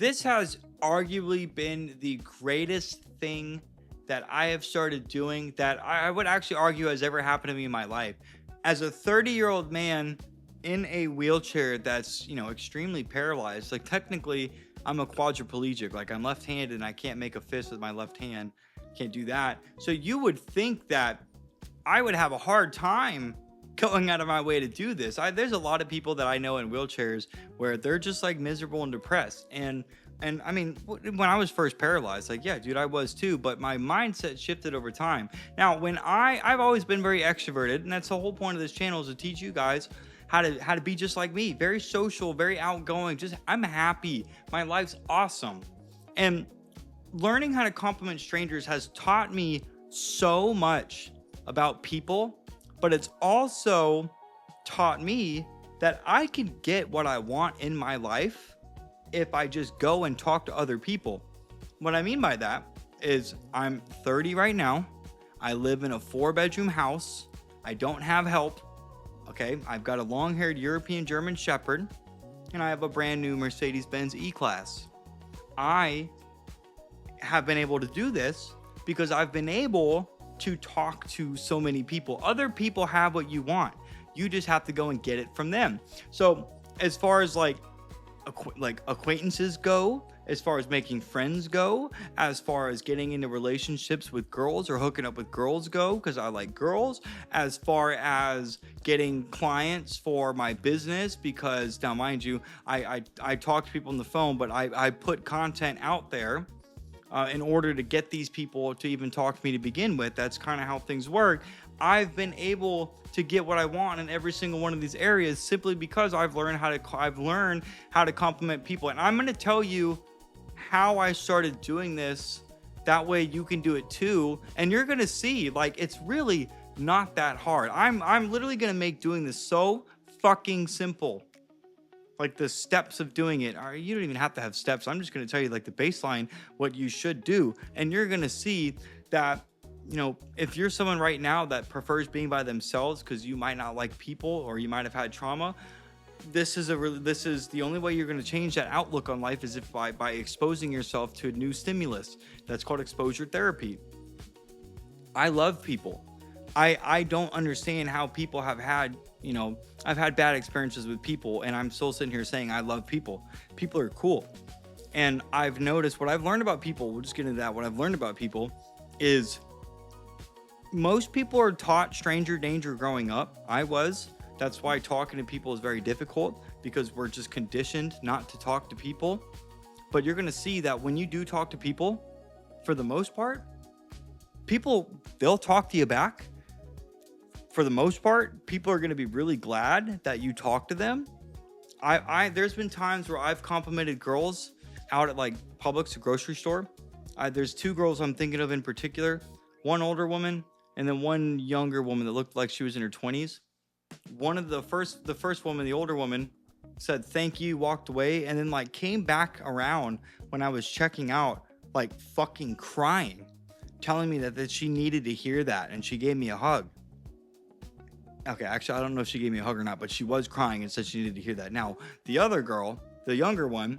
this has arguably been the greatest thing that I have started doing that I would actually argue has ever happened to me in my life. As a 30-year-old man in a wheelchair that's, extremely paralyzed, like technically I'm a quadriplegic, like I'm left-handed and I can't make a fist with my left hand, can't do that. So you would think that I would have a hard time going out of my way to do this. There's a lot of people that I know in wheelchairs where they're just like miserable and depressed. And I mean, when I was first paralyzed, like, yeah, dude, I was too, but my mindset shifted over time. Now, when I've always been very extroverted, and that's the whole point of this channel, is to teach you guys how to be just like me, very social, very outgoing. Just, I'm happy. My life's awesome. And learning how to compliment strangers has taught me so much about people, but it's also taught me that I can get what I want in my life if I just go and talk to other people. What I mean by that is I'm 30 right now. I live in a 4-bedroom house. I don't have help. Okay, I've got a long-haired European German Shepherd, and I have a brand new Mercedes-Benz E-Class. I have been able to do this because I've been able to talk to so many people. Other people have what you want. You just have to go and get it from them. So as far as like acquaintances go, as far as making friends go, as far as getting into relationships with girls or hooking up with girls go, because I like girls, as far as getting clients for my business, because now mind you, I talk to people on the phone, but I put content out there in order to get these people to even talk to me to begin with. That's kind of how things work. I've been able to get what I want in every single one of these areas simply because I've learned how to compliment people. And I'm going to tell you how I started doing this. That way you can do it too. And you're going to see, like, it's really not that hard. I'm literally going to make doing this so fucking simple. Like the steps of doing it, you don't even have to have steps. I'm just going to tell you like the baseline, what you should do. And you're going to see that, if you're someone right now that prefers being by themselves because you might not like people or you might have had trauma, this is the only way you're going to change that outlook on life is if by exposing yourself to a new stimulus. That's called exposure therapy. I love people. I don't understand how people have had, I've had bad experiences with people, and I'm still sitting here saying I love people. People are cool. And I've noticed what I've learned about people, we'll just get into that. What I've learned about people is most people are taught stranger danger growing up. I was. That's why talking to people is very difficult, because we're just conditioned not to talk to people. But you're going to see that when you do talk to people, for the most part, they'll talk to you back. For the most part, people are going to be really glad that you talk to them. There's been times where I've complimented girls out at like Publix, a grocery store. There's 2 girls I'm thinking of in particular, one older woman and then one younger woman that looked like she was in her 20s. One of the first woman, the older woman, said thank you, walked away, and then like came back around when I was checking out, like fucking crying, telling me that she needed to hear that, and she gave me a hug. Okay, actually, I don't know if she gave me a hug or not, but she was crying and said she needed to hear that. Now, the other girl, the younger one,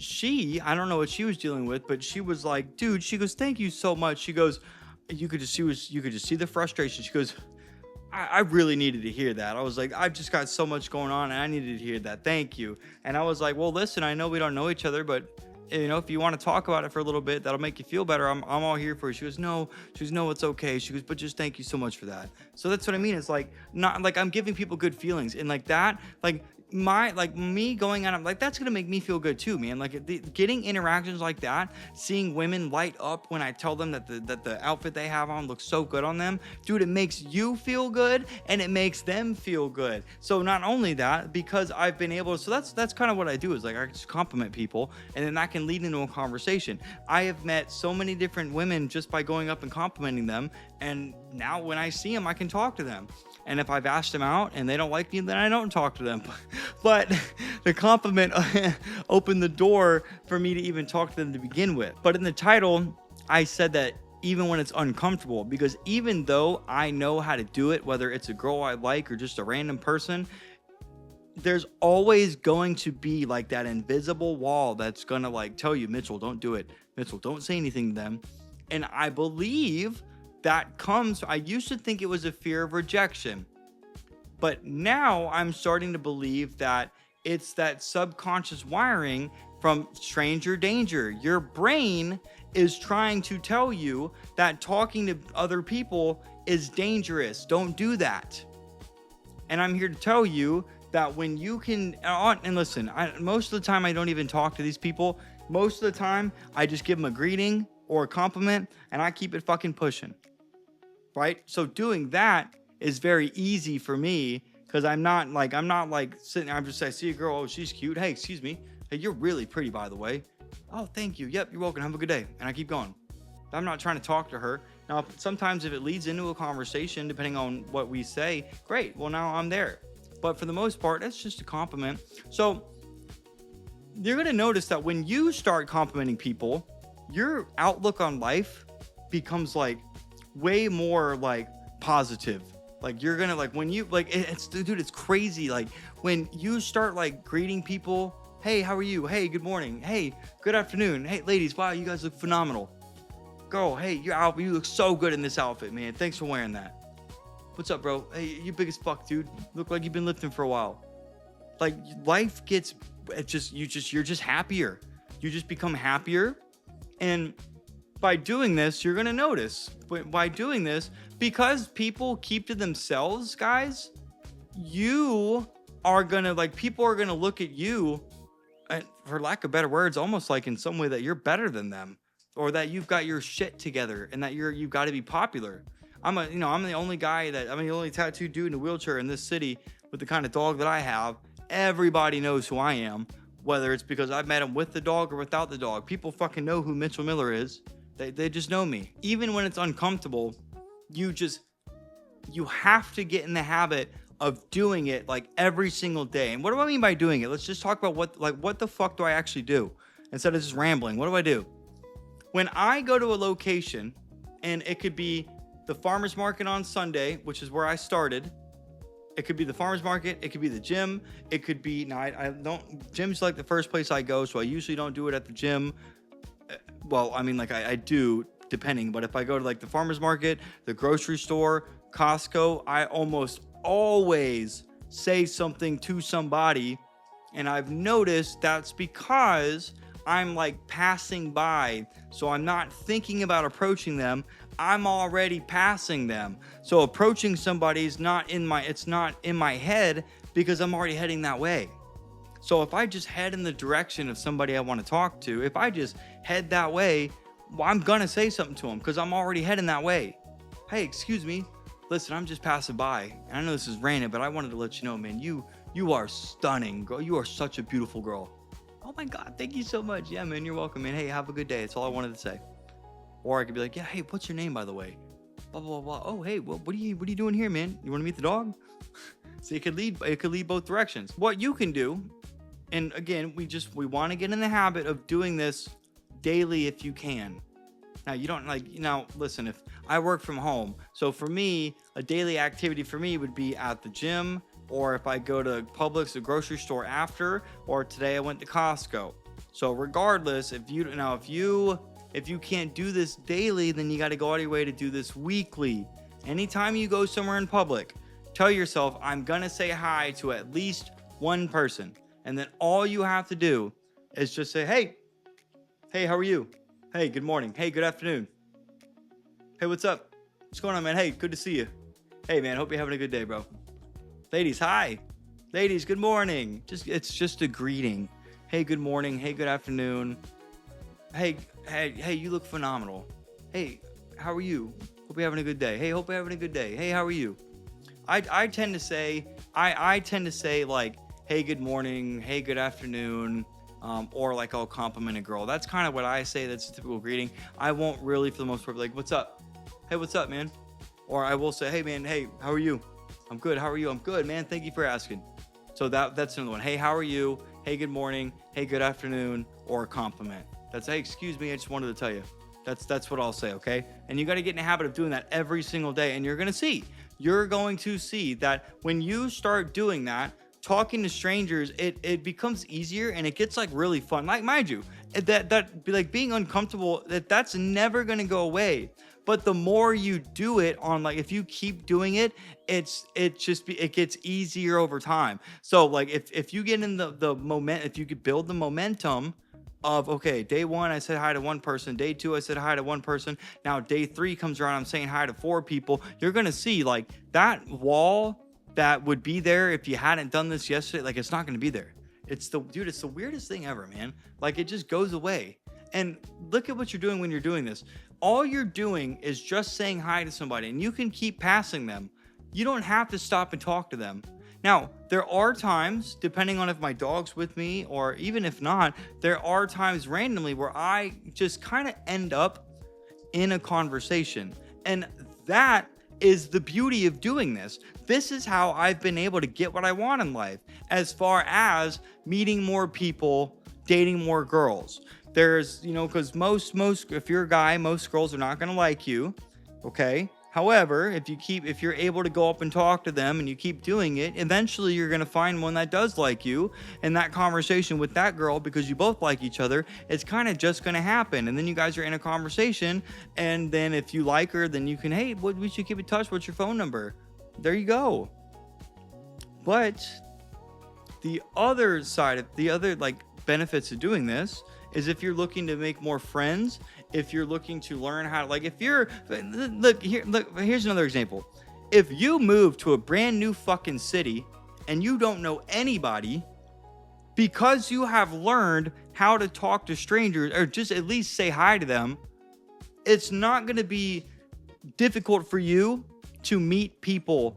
I don't know what she was dealing with, but she was like, dude, she goes, thank you so much. She goes, you could just see the frustration. She goes, I really needed to hear that. I was like, I've just got so much going on and I needed to hear that. Thank you. And I was like, well, listen, I know we don't know each other, but if you want to talk about it for a little bit, that'll make you feel better. I'm all here for you. She goes, no, it's okay. She goes, but just thank you so much for that. So that's what I mean. It's like, not like I'm giving people good feelings, and like that, like me going on, I'm like, that's going to make me feel good too, man. Like getting interactions like that, seeing women light up when I tell them that the outfit they have on looks so good on them, dude, it makes you feel good and it makes them feel good. So not only that, because I've been able to, so that's kind of what I do, is like I just compliment people, and then that can lead into a conversation. I have met so many different women just by going up and complimenting them, and now when I see them, I can talk to them. And if I've asked them out and they don't like me, then I don't talk to them. But the compliment opened the door for me to even talk to them to begin with. But in the title, I said that even when it's uncomfortable, because even though I know how to do it, whether it's a girl I like or just a random person, there's always going to be like that invisible wall that's gonna like tell you, Mitchell, don't do it. Mitchell, don't say anything to them. And I believe that comes, I used to think it was a fear of rejection, but now I'm starting to believe that it's that subconscious wiring from stranger danger. Your brain is trying to tell you that talking to other people is dangerous. Don't do that. And I'm here to tell you that when you can, and listen, most of the time I don't even talk to these people. Most of the time I just give them a greeting or a compliment and I keep it fucking pushing. Right? So doing that is very easy for me because I'm not like sitting there. I see a girl. Oh, she's cute. Hey, excuse me. Hey, you're really pretty, by the way. Oh, thank you. Yep, you're welcome. Have a good day. And I keep going. I'm not trying to talk to her. Now, sometimes if it leads into a conversation, depending on what we say, great. Well, now I'm there. But for the most part, that's just a compliment. So you're going to notice that when you start complimenting people, your outlook on life becomes like way more like positive. Like you're going to like when you like it's dude, it's crazy. Like when you start like greeting people, hey, how are you? Hey, good morning. Hey, good afternoon. Hey, ladies, wow, you guys look phenomenal. Girl, hey, you look so good in this outfit, man. Thanks for wearing that. What's up, bro? Hey, you big as fuck, dude. Look like you've been lifting for a while. Like life gets, you're just happier. You just become happier. And by doing this, you're going to notice by doing this, because people keep to themselves, guys, you are going to like, people are going to look at you, and for lack of better words, almost like in some way that you're better than them, or that you've got your shit together and that you've got to be popular. I'm the only tattooed dude in a wheelchair in this city with the kind of dog that I have. Everybody knows who I am, whether it's because I've met him with the dog or without the dog. People fucking know who Mitchell Miller is. They just know me. Even when it's uncomfortable, you have to get in the habit of doing it like every single day. And what do I mean by doing it? Let's just talk about what the fuck do I actually do instead of just rambling. What do I do? When I go to a location, and it could be the farmer's market on Sunday, which is where I started. It could be the farmer's market. It could be the gym. It could be, gym's like the first place I go, so I usually don't do it at the gym. Well, I mean, like I do, depending. But if I go to like the farmer's market, the grocery store, Costco, I almost always say something to somebody. And I've noticed that's because I'm like passing by, so I'm not thinking about approaching them. I'm already passing them. So approaching somebody is not in my head because I'm already heading that way. So if I just head in the direction of somebody I want to talk to, if I just head that way, well, I'm gonna say something to them because I'm already heading that way. Hey, excuse me. Listen, I'm just passing by. And I know this is random, but I wanted to let you know, man, you are stunning, girl. You are such a beautiful girl. Oh my God, thank you so much. Yeah, man, you're welcome, man. Hey, have a good day. That's all I wanted to say. Or I could be like, yeah, hey, what's your name, by the way? Blah, blah, blah. Oh, hey, what are you doing here, man? You want to meet the dog? See, it could lead both directions. What you can do, and again, we want to get in the habit of doing this daily if you can. Now, listen, if I work from home, so for me, a daily activity for me would be at the gym, or if I go to Publix, the grocery store after, or today I went to Costco. So regardless, if you can't do this daily, then you got to go out of your way to do this weekly. Anytime you go somewhere in public, tell yourself, I'm going to say hi to at least one person. And then all you have to do is just say, hey, how are you? Hey, good morning. Hey, good afternoon. Hey, what's up? What's going on, man? Hey, good to see you. Hey, man, hope you're having a good day, bro. Ladies, hi. Ladies, good morning. It's just a greeting. Hey, good morning. Hey, good afternoon. Hey, you look phenomenal. Hey, how are you? Hope you're having a good day. Hey, hope you're having a good day. Hey, how are you? I tend to say like, hey, good morning. Hey, good afternoon. Or like I'll compliment a girl. That's kind of what I say. That's a typical greeting. I won't really, for the most part, be like, what's up? Hey, what's up, man? Or I will say, hey, man. Hey, how are you? I'm good. How are you? I'm good, man. Thank you for asking. So that's another one. Hey, how are you? Hey, good morning. Hey, good afternoon. Or a compliment. That's, hey, excuse me. I just wanted to tell you. That's what I'll say, okay? And you got to get in the habit of doing that every single day. And you're going to see that when you start doing that, talking to strangers, it becomes easier and it gets like really fun. Like, mind you, that like being uncomfortable, that's never gonna go away. But the more you do it on, like, if you keep doing it, it gets easier over time. So like if you get in the moment, if you could build the momentum of, okay, day one I said hi to one person, day two I said hi to one person, now day three comes around, I'm saying hi to four people, you're gonna see like that wall that would be there if you hadn't done this yesterday, like it's not gonna be there. It's the weirdest thing ever, man. Like it just goes away. And look at what you're doing when you're doing this. All you're doing is just saying hi to somebody, and you can keep passing them. You don't have to stop and talk to them. Now, there are times, depending on if my dog's with me or even if not, there are times randomly where I just kind of end up in a conversation. And that is the beauty of doing this. This is how I've been able to get what I want in life, as far as meeting more people, dating more girls. There's, because most, if you're a guy, most girls are not going to like you. Okay. However, if you're able to go up and talk to them and you keep doing it, eventually you're going to find one that does like you. And that conversation with that girl, because you both like each other, it's kind of just going to happen. And then you guys are in a conversation. And then if you like her, then you can, hey, we should keep in touch. What's your phone number? There you go. But the other side of the other like benefits of doing this is if you're looking to make more friends, if you're looking to learn how to, like, if you're, here's another example. If you move to a brand new fucking city and you don't know anybody, because you have learned how to talk to strangers or just at least say hi to them, it's not going to be difficult for you to meet people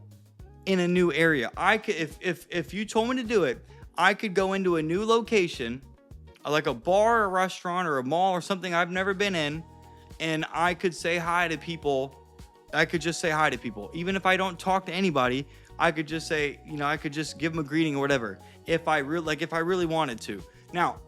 in a new area. I could, if you told me to do it, I could go into a new location, like a bar, a restaurant, or a mall, or something I've never been in, and I could say hi to people. I could just say hi to people. Even if I don't talk to anybody, I could just say, I could just give them a greeting or whatever, if I really wanted to. Now,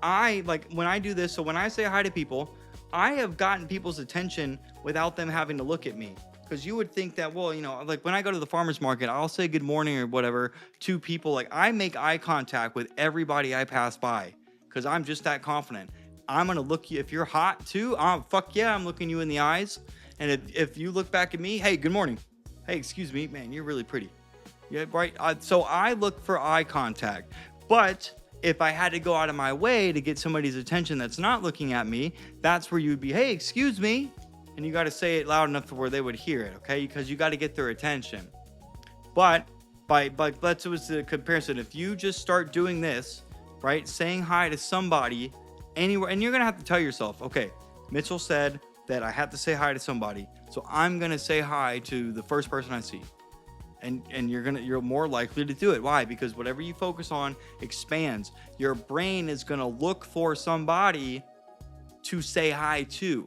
when I do this, so when I say hi to people, I have gotten people's attention without them having to look at me. Because you would think that, well, like when I go to the farmer's market, I'll say good morning or whatever to people. Like, I make eye contact with everybody I pass by. Because I'm just that confident. I'm going to look you, if you're hot too, fuck yeah, I'm looking you in the eyes. And if you look back at me, hey, good morning. Hey, excuse me, man, you're really pretty. Yeah, right. So I look for eye contact. But if I had to go out of my way to get somebody's attention that's not looking at me, that's where you'd be, hey, excuse me. And you got to say it loud enough to where they would hear it, okay? Because you got to get their attention. But let's do the comparison. If you just start doing this, right? Saying hi to somebody anywhere. And you're going to have to tell yourself, okay, Mitchell said that I have to say hi to somebody. So I'm going to say hi to the first person I see. And you're more likely to do it. Why? Because whatever you focus on expands. Your brain is going to look for somebody to say hi to.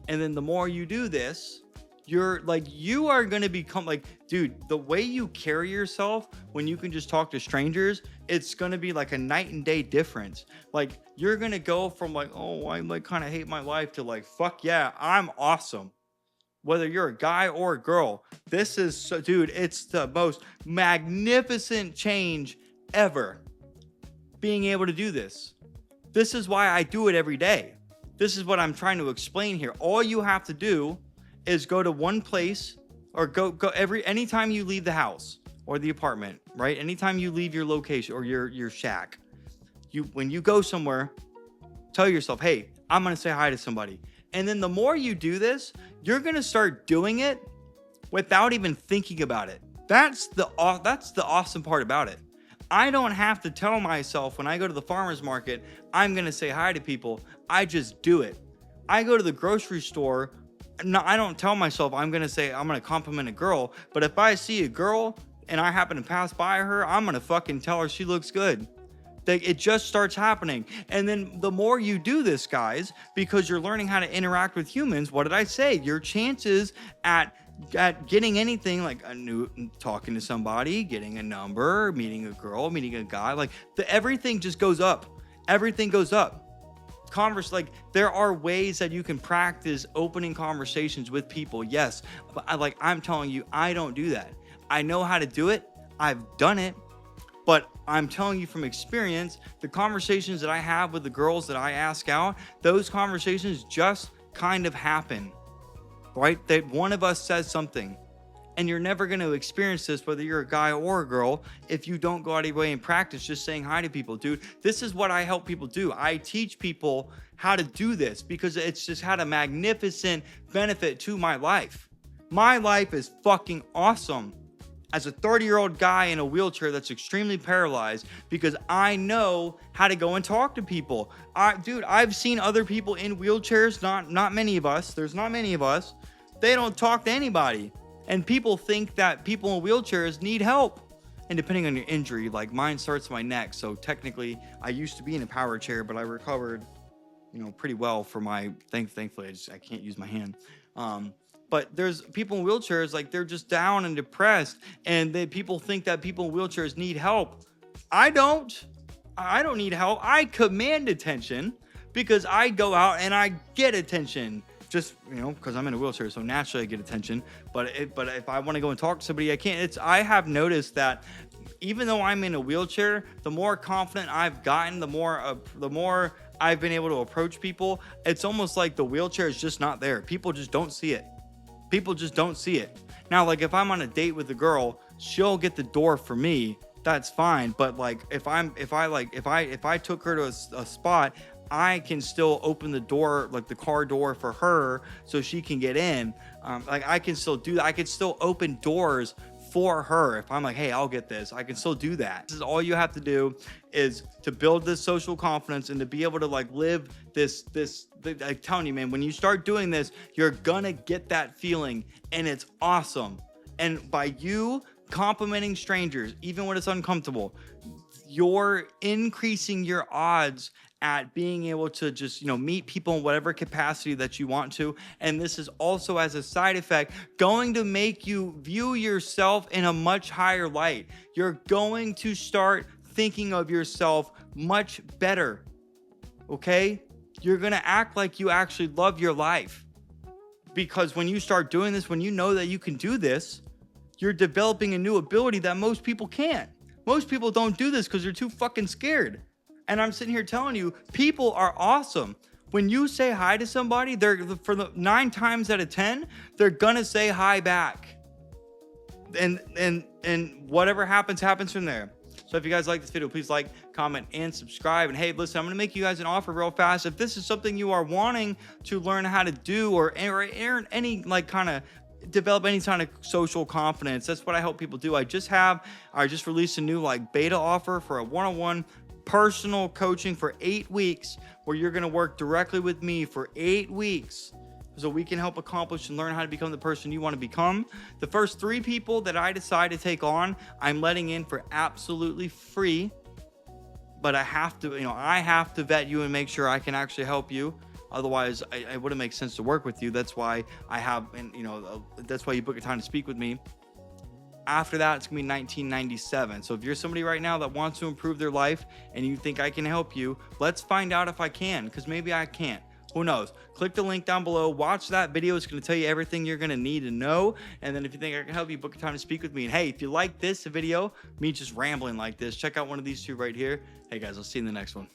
And then the more you do this, you are going to become like, dude, the way you carry yourself when you can just talk to strangers, it's going to be like a night and day difference. Like, you're going to go from like, oh, I like kind of hate my life to like, fuck yeah, I'm awesome. Whether you're a guy or a girl, this is so, dude, it's the most magnificent change ever. Being able to do this. This is why I do it every day. This is what I'm trying to explain here. All you have to do is go to one place, or go anytime you leave the house or the apartment, right? Anytime you leave your location or your shack, when you go somewhere, tell yourself, hey, I'm going to say hi to somebody. And then the more you do this, you're going to start doing it without even thinking about it. That's the awesome part about it. I don't have to tell myself when I go to the farmer's market, I'm going to say hi to people. I just do it. I go to the grocery store. No, I don't tell myself I'm going to compliment a girl. But if I see a girl and I happen to pass by her, I'm going to fucking tell her she looks good. It just starts happening. And then the more you do this, guys, because you're learning how to interact with humans, what did I say? Your chances at getting anything like talking to somebody, getting a number, meeting a girl, meeting a guy, like everything just goes up. Everything goes up. There are ways that you can practice opening conversations with people. Yes, but I'm telling you, I don't do that. I know how to do it. I've done it. But I'm telling you from experience, the conversations that I have with the girls that I ask out, those conversations just kind of happen, right? That one of us says something. And you're never going to experience this, whether you're a guy or a girl, if you don't go out of your way and practice just saying hi to people. Dude, this is what I help people do. I teach people how to do this because it's just had a magnificent benefit to my life. My life is fucking awesome as a 30-year-old guy in a wheelchair that's extremely paralyzed because I know how to go and talk to people. Dude, I've seen other people in wheelchairs, not many of us. There's not many of us. They don't talk to anybody. And people think that people in wheelchairs need help. And depending on your injury, like mine starts my neck. So technically, I used to be in a power chair, but I recovered, pretty well for my, thankfully, I can't use my hand. But there's people in wheelchairs, like they're just down and depressed. And people think that people in wheelchairs need help. I don't need help. I command attention because I go out and I get attention. Just, because I'm in a wheelchair, so naturally I get attention. But if I want to go and talk to somebody, I can't. I have noticed that even though I'm in a wheelchair, the more confident I've gotten, the more I've been able to approach people. It's almost like the wheelchair is just not there. People just don't see it. People just don't see it. Now, like if I'm on a date with a girl, she'll get the door for me. That's fine. But like if I took her to a spot, I can still open the door, like the car door for her so she can get in. Like I can still do that. I can still open doors for her. If I'm like, hey, I'll get this, I can still do that. This is all you have to do is to build this social confidence and to be able to like live this, I'm telling you, man, when you start doing this, you're gonna get that feeling and it's awesome. And by you complimenting strangers, even when it's uncomfortable, you're increasing your odds at being able to just, meet people in whatever capacity that you want to. And this is also, as a side effect, going to make you view yourself in a much higher light. You're going to start thinking of yourself much better, okay? You're gonna act like you actually love your life. Because when you start doing this, when you know that you can do this, you're developing a new ability that most people can't. Most people don't do this because they're too fucking scared. And I'm sitting here telling you, people are awesome. When you say hi to somebody, for the 9 times out of 10, they're gonna say hi back. And whatever happens from there. So if you guys like this video, please like, comment, and subscribe. And hey, listen, I'm gonna make you guys an offer real fast. If this is something you are wanting to learn how to do or earn any develop any kind of social confidence, that's what I help people do. I just released a new beta offer for a one-on-one personal coaching for 8 weeks where you're going to work directly with me for 8 weeks so we can help accomplish and learn how to become the person you want to become. The first 3 people that I decide to take on, I'm letting in for absolutely free, but I have to vet you and make sure I can actually help you. Otherwise, it wouldn't make sense to work with you. That's why that's why you book a time to speak with me. After that, it's going to be $19.97. So if you're somebody right now that wants to improve their life and you think I can help you, let's find out if I can, because maybe I can't. Who knows? Click the link down below. Watch that video. It's going to tell you everything you're going to need to know. And then if you think I can help you, book a time to speak with me. And hey, if you like this video, me just rambling like this, check out one of these 2 right here. Hey guys, I'll see you in the next one.